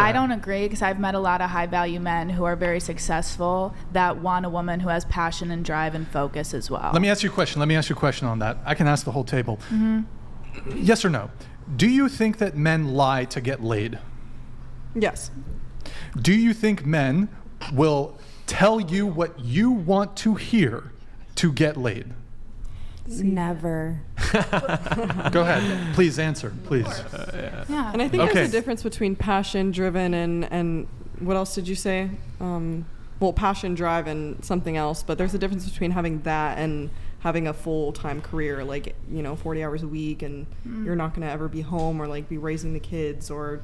I don't agree, because I've met a lot of high value men who are very successful that want a woman who has passion and drive and focus as well. Let me ask you a question on that. I can ask the whole table. Mm-hmm. Yes or no? Do you think that men lie to get laid? Yes. Do you think men will tell you what you want to hear to get laid? Never. Go ahead. Please answer, please. Yeah. And I think Okay. there's a difference between passion driven and what else did you say? Well, passion drive and something else, but there's a difference between having that and having a full-time career, like, 40 hours a week, and you're not going to ever be home or like be raising the kids, or,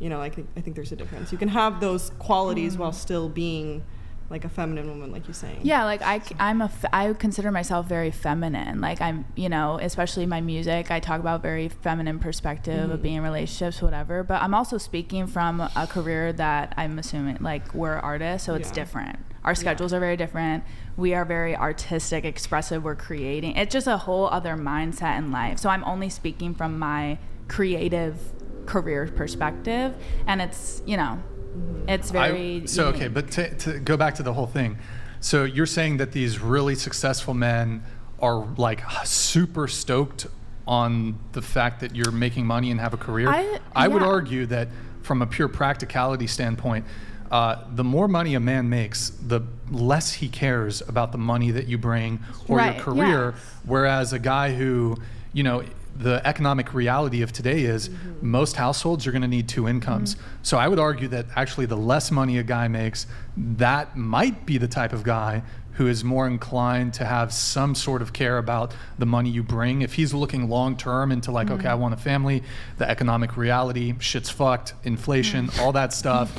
I think there's a difference. You can have those qualities while still being like a feminine woman, like you're saying. Yeah, like I consider myself very feminine. Like I'm, especially my music, I talk about very feminine perspective of being in relationships, whatever. But I'm also speaking from a career that I'm assuming, like, we're artists, so it's different. Our schedules are very different. We are very artistic, expressive. We're creating. It's just a whole other mindset in life. So I'm only speaking from my creative career perspective, and it's, it's very... Okay, but to go back to the whole thing. So you're saying that these really successful men are like super stoked on the fact that you're making money and have a career? I would argue that from a pure practicality standpoint, the more money a man makes, the less he cares about the money that you bring or your career. Whereas a guy who, the economic reality of today is most households are going to need two incomes. So I would argue that actually the less money a guy makes, that might be the type of guy who is more inclined to have some sort of care about the money you bring. If he's looking long term into like, okay, I want a family, the economic reality, shit's fucked, inflation, all that stuff,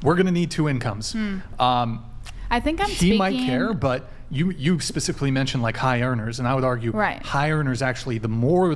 we're going to need two incomes. I think he might care, but you specifically mentioned like high earners, and I would argue high earners actually, the more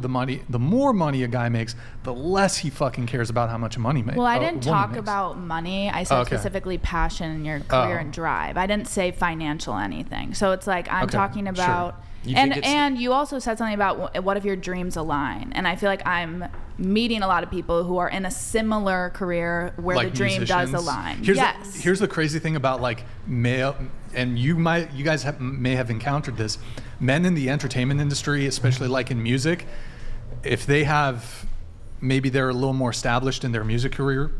money a guy makes, the less he fucking cares about how much money makes. Well, I didn't talk about money. I said specifically passion in your career and drive. I didn't say financial anything. So it's like I'm talking about... And you also said something about what if your dreams align, and I feel like I'm meeting a lot of people who are in a similar career where like the dream musicians. Does align. Here's the crazy thing about like male, and you guys may have encountered this, men in the entertainment industry, especially like in music, if they have, maybe they're a little more established in their music career,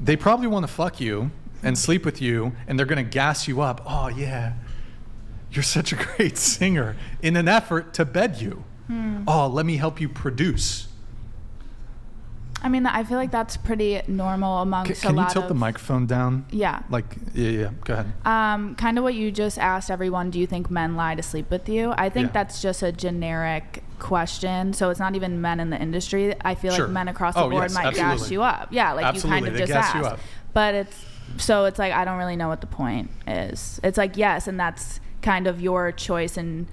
they probably want to fuck you and sleep with you, and they're going to gas you up. Oh yeah, you're such a great singer, in an effort to bed you. Oh, let me help you produce. I mean, I feel like that's pretty normal amongst a lot of... Can you tilt the microphone down? Yeah. Yeah, go ahead. Kind of what you just asked everyone, do you think men lie to sleep with you? I think that's just a generic question. So it's not even men in the industry. I feel like men across the board might gas you up. Yeah, like you kind of just asked. But it's like, I don't really know what the point is. It's like, yes, and that's kind of your choice and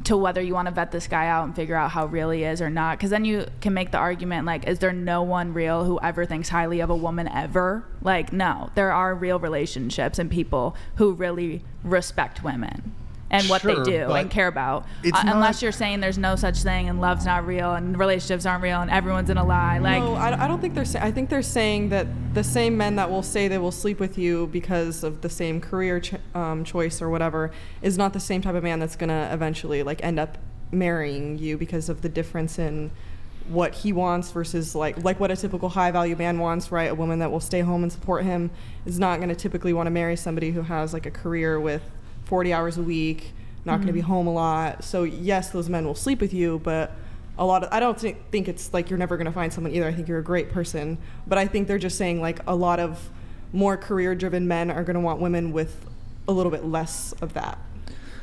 to whether you want to vet this guy out and figure out how real he is or not, because then you can make the argument like, is there no one real who ever thinks highly of a woman ever? Like, no, there are real relationships and people who really respect women and what they do and care about, unless you're saying there's no such thing and love's not real and relationships aren't real and everyone's in a lie. Like, no, I don't think I think they're saying that the same men that will say they will sleep with you because of the same career choice or whatever is not the same type of man that's gonna eventually like end up marrying you because of the difference in what he wants versus like what a typical high value man wants, right? A woman that will stay home and support him is not going to typically want to marry somebody who has like a career with 40 hours a week, not going to be home a lot. So yes, those men will sleep with you, but I don't think it's like you're never going to find someone either. I think you're a great person, but I think they're just saying like a lot of more career driven men are going to want women with a little bit less of that.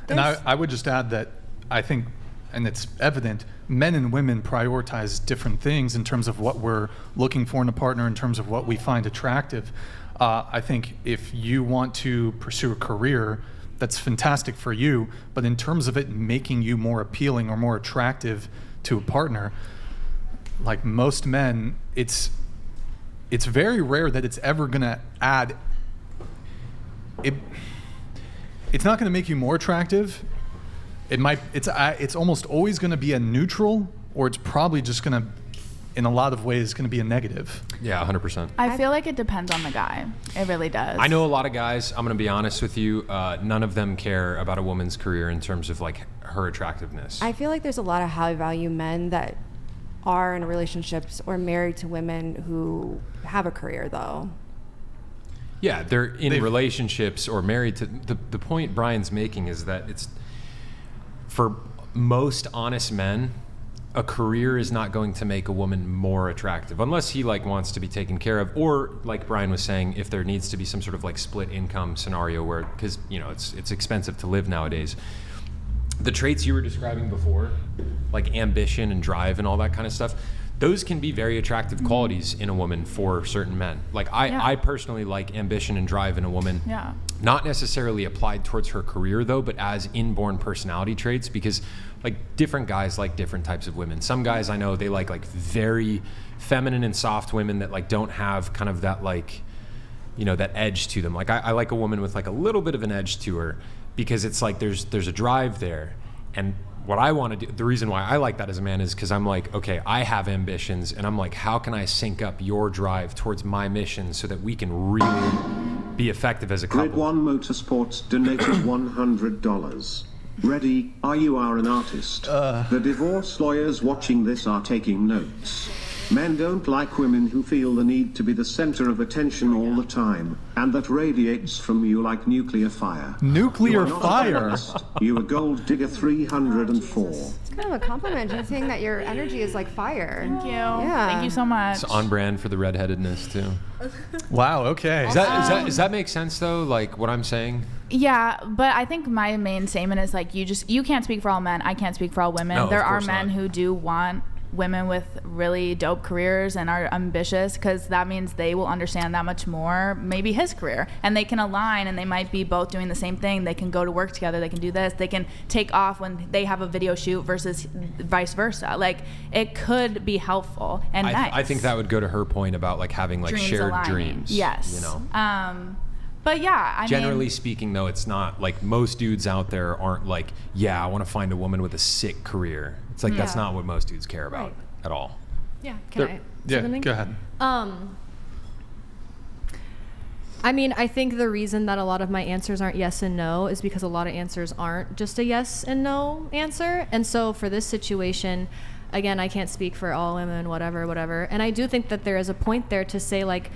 And I would just add that I think, and it's evident, men and women prioritize different things in terms of what we're looking for in a partner, in terms of what we find attractive. I think if you want to pursue a career, that's fantastic for you, but in terms of it making you more appealing or more attractive to a partner, like most men, it's very rare that it's ever gonna add it. It's not gonna make you more attractive. It's almost always gonna be a neutral, or it's probably just gonna in a lot of ways going to be a negative. Yeah, 100%. I feel like it depends on the guy. It really does. I know a lot of guys, I'm going to be honest with you, none of them care about a woman's career in terms of like her attractiveness. I feel like there's a lot of high value men that are in relationships or married to women who have a career though. Yeah, they're in relationships or married to, the point Brian's making is that it's, for most honest men, a career is not going to make a woman more attractive unless he like wants to be taken care of, or like Brian was saying, if there needs to be some sort of like split income scenario where, because you know it's expensive to live nowadays. The traits you were describing before, like ambition and drive and all that kind of stuff, those can be very attractive qualities in a woman for certain men. Like I personally like ambition and drive in a woman. Yeah. Not necessarily applied towards her career though, but as inborn personality traits, because like different guys like different types of women. Some guys I know, they like very feminine and soft women that like don't have kind of that like, you know, that edge to them. Like I like a woman with like a little bit of an edge to her, because it's like there's a drive there. And what I want to do, the reason why I like that as a man is because I'm like, okay, I have ambitions, and I'm like, how can I sync up your drive towards my mission so that we can really be effective as a couple? Grid One Motorsports donated $100. Ready? You are an artist. The divorce lawyers watching this are taking notes. Men don't like women who feel the need to be the center of attention all the time, and that radiates from you like nuclear fire. Nuclear You are not fire? a feminist. You a gold digger 304. It's kind of a compliment, just saying that your energy is like fire. Thank you. Yeah. Thank you so much. It's on brand for the redheadedness too. Wow, okay. Does that make sense though? Like what I'm saying? Yeah, but I think my main statement is like you can't speak for all men. I can't speak for all women. No, There of are course men not. who do want women with really dope careers and are ambitious, because that means they will understand that much more maybe his career, and they can align, and they might be both doing the same thing. They can go to work together, they can do this, they can take off when they have a video shoot versus vice versa. Like it could be helpful and nice. I think that would go to her point about like having like Dreams shared aligning. dreams. Yes. You know. But yeah, I Generally mean, speaking, though, it's not like most dudes out there aren't like, yeah, I want to find a woman with a sick career. It's like that's not what most dudes care about Right. at all. Yeah, can I say Yeah, something? go ahead. I mean, I think the reason that a lot of my answers aren't yes and no is because a lot of answers aren't just a yes and no answer. And so for this situation, again, I can't speak for all women, whatever. And I do think that there is a point there to say like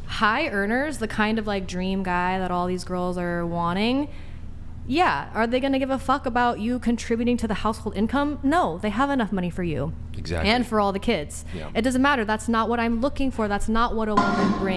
high earners, the kind of like dream guy that all these girls are wanting. Yeah, are they going to give a fuck about you contributing to the household income? No, they have enough money for you. Exactly. And for all the kids. Yeah. It doesn't matter. That's not what I'm looking for. That's not what a woman brings.